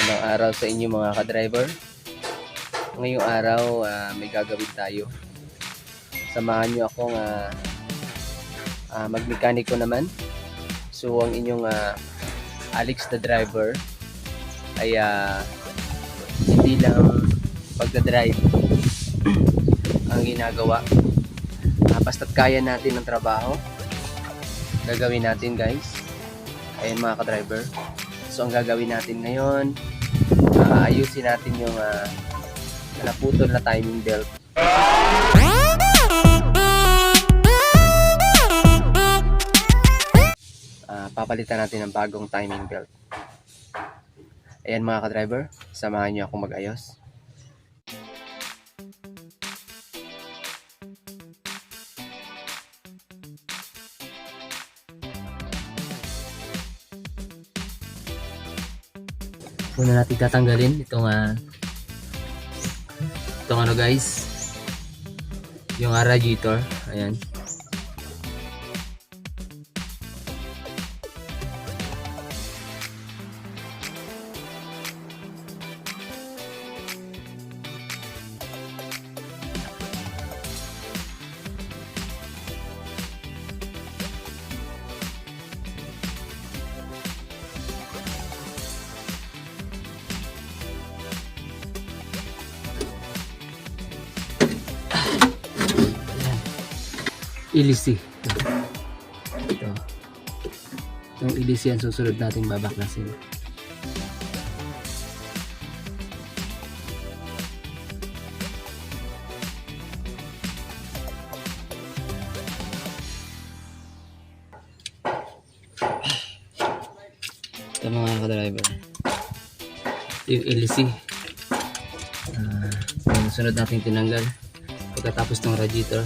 Magandang araw sa inyo mga ka-driver. Ngayong araw may gagawin tayo. Samahan nyo akong magmekaniko naman. So ang inyong Alex the driver ay hindi lang pagdadrive ang ginagawa. Basta't kaya natin ng trabaho, gagawin natin guys. Ayan mga ka-driver. So ang gagawin natin ngayon, ayusin natin yung naputol na timing belt. Papalitan natin ng bagong timing belt. Ayan mga ka-driver, samahan nyo akong mag-ayos. Una natin tatanggalin itong ano guys, yung radiator. Ayan. Ilisi. Ito. Itong ilisi ang susunod natin babaklasin. Ito mga ka-driver. Yung ilisi. Yung sunod natin tinanggal pagkatapos ng radiator.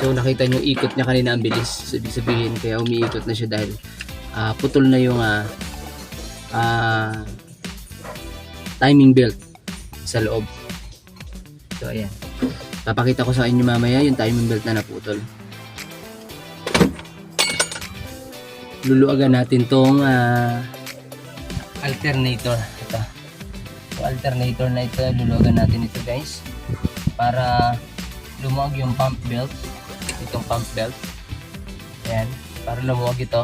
So nakita nyo ikot niya kanina ang bilis. So ibig sabihin kaya umiikot na siya dahil putol na yung timing belt sa loob. So ayan. Papakita ko sa inyo mamaya yung timing belt na naputol. Luluagan natin tong alternator. Ito. So alternator na ito, luluagan natin ito guys. Para lumuwag yung pump belt. Itong pump belt. Ayan. Para lumuwag ito,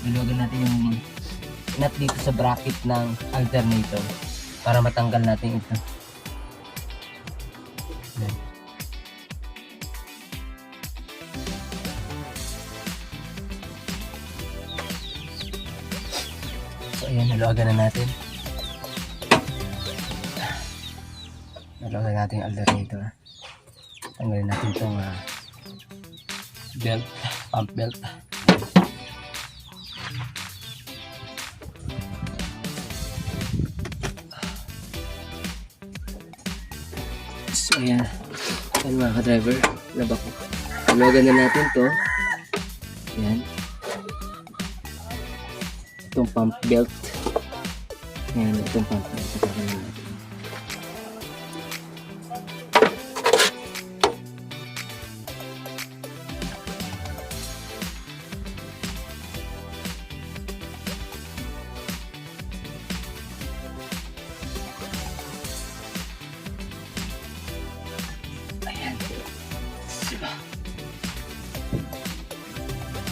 luluwagan natin yung nut dito sa bracket ng alternator para matanggal natin ito. Ayan. So ayan, luluwagan na natin. Luluwagan natin yung alternator. Tanggalin natin itong belt, pump belt. So ayan, ayan mga ka-driver, laba ko. Tulugan na natin to. Ayan. Itong pump belt. Ayan, itong pump belt. Tulugan na natin.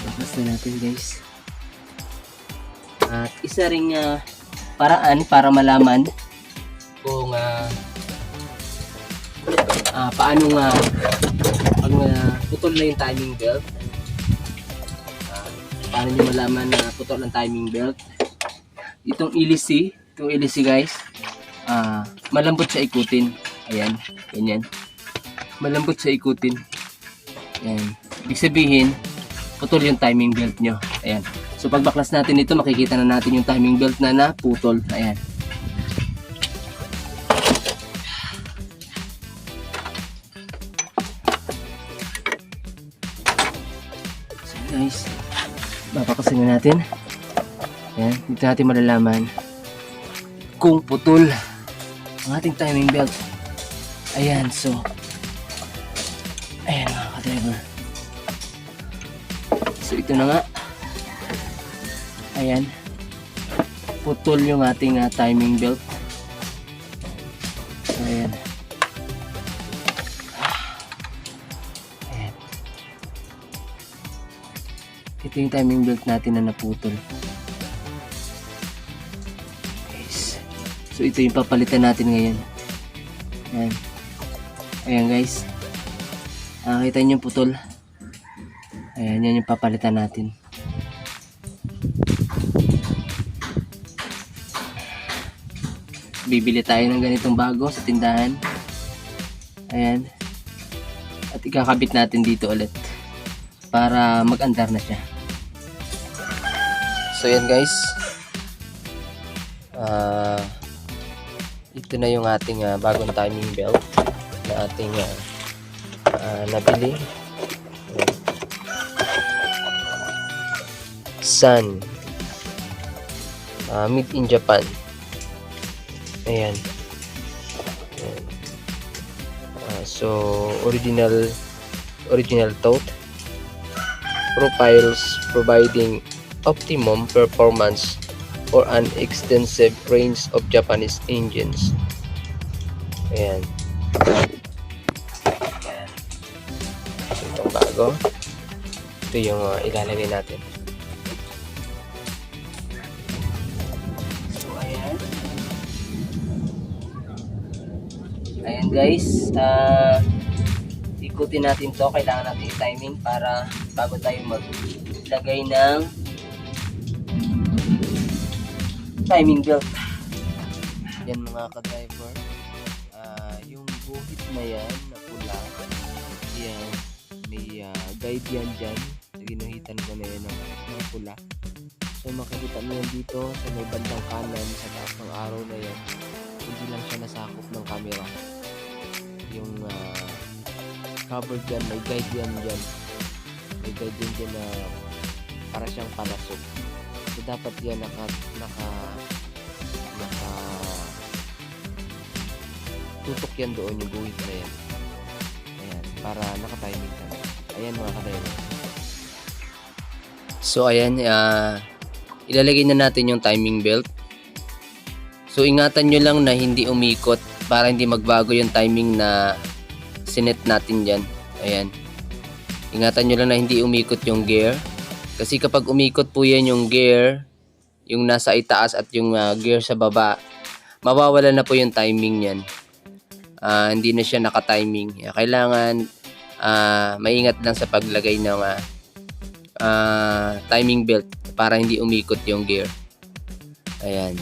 Bakas na natin guys. At isa ring paraan para malaman kung paano pag putol na yung timing belt. Paano nyo malaman na putol ang timing belt? Itong ilisi guys, malambot siya ikutin. Ayan, ganyan. Malambot siya ikutin. Ayan. Ibig sabihin, putol yung timing belt nyo. Ayan. So pagbaklas natin ito, makikita na natin yung timing belt na naputol. Ayan. So guys, babakasin na natin. Ayan. Dito natin malalaman kung putol ang ating timing belt. Ayan. So ayan mga ka-driver. So ito na nga. Ayan. putol yung ating timing belt. So, ayan. Ayan. Ito yung timing belt natin na naputol. Guys. So ito yung papalitan natin ngayon. Ayan. Ayan guys. Nakita niyo yung putol. Ayan, yan yung papalitan natin. Bibili tayo ng ganitong bago sa tindahan. Ayan. At ikakabit natin dito ulit para mag-andar na siya. So yan guys. Ito na yung ating bagong timing belt na ating nabili. Sun. Made in Japan. Ayan. Ayan. So original tote profiles providing optimum performance for an extensive range of Japanese engines. Ayan. Ayan. So, itong bago. Ito yung ilalagay natin. So ayan. Ayan guys, ikutin natin to. Kailangan natin i-timing para bago tayo maglagay ng timing belt. Yan mga ka-driver, yung guhit na yan na pula, yan, may guide yan dyan. Ginuhitan ko na yan ng pula. So makikita mo yan dito sa may bandang kanan sa taas ng araw na yan. Hindi lang siya nasakop ng camera. Yung cover dyan, may guide yan dyan. May guide yan dyan na para siyang palasok. So dapat yan naka tutok yan doon yung guhit na yan. Ayan, para naka-timing ka na. Ayan mga ka-driver. So ayan, ilalagay na natin yung timing belt. So ingatan nyo lang na hindi umikot para hindi magbago yung timing na sinet natin dyan. Ayan. Ingatan nyo lang na hindi umikot yung gear. Kasi kapag umikot po yan yung gear, yung nasa itaas at yung gear sa baba, mawawala na po yung timing yan. Hindi na siya naka-timing. Kailangan maingat lang sa paglagay ng timing belt para hindi umikot yung gear. Ayan.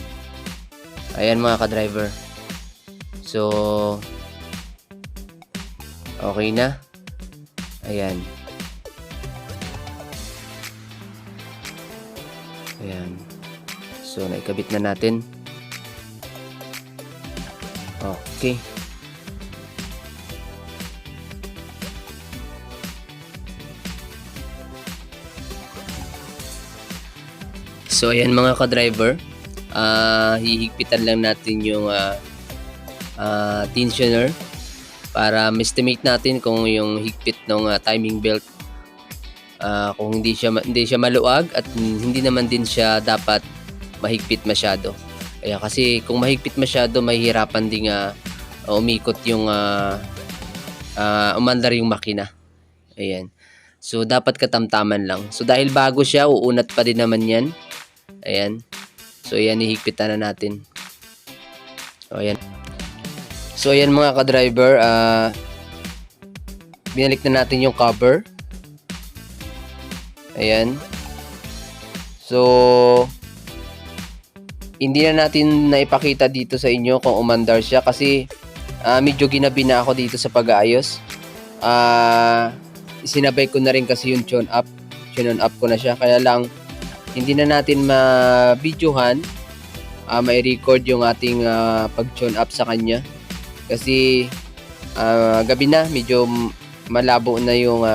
Ayan mga ka-driver. So, okay na. Ayan. Ayan. So, naikabit na natin. Okay. So, ayan mga ka-driver. Hihigpitan lang natin yung tensioner para ma-estimate natin kung yung higpit ng timing belt kung hindi siya maluwag at hindi naman din siya dapat mahigpit masyado. Kaya kasi kung mahigpit masyado, mahihirapan ding umikot yung umandar yung makina. Ayan. So dapat katamtaman lang. So dahil bago siya, uunat pa din naman yan. Ayan. So ayan, ihigpitan na natin. So ayan. So ayan mga ka-driver, binalik na natin yung cover. Ayan. So hindi na natin naipakita dito sa inyo kung umandar siya kasi medyo ginabi na ako dito sa pag-aayos. Sinabay ko na rin kasi yung tune up ko na siya, kaya lang hindi na natin ma-videohan, ma-record yung ating pag-tune up sa kanya kasi gabi na, medyo malabo na yung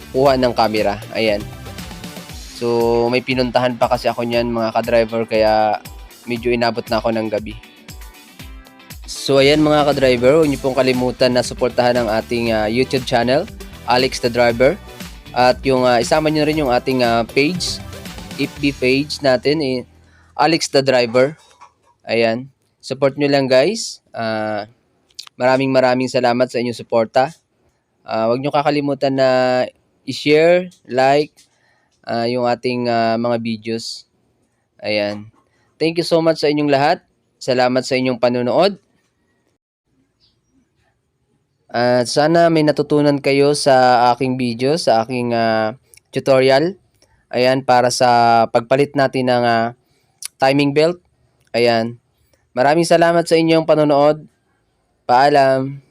kuha ng camera. Ayan. So may pinuntahan pa kasi ako niyan mga ka-driver, kaya medyo inabot na ako ng gabi. So ayan mga ka-driver, huwag niyo pong kalimutan na suportahan ang ating YouTube channel, Alex the Driver. At yung isama niyo rin yung ating page FB page natin, Alex the Driver. Ayan. Support nyo lang guys. Maraming salamat sa inyong suporta. Huwag nyo kakalimutan na i-share, like, yung ating mga videos. Ayan. Thank you so much sa inyong lahat. Salamat sa inyong panonood. Sana may natutunan kayo sa aking video, sa aking tutorial. Ayan, para sa pagpalit natin ng timing belt. Ayan. Maraming salamat sa inyong panonood. Paalam.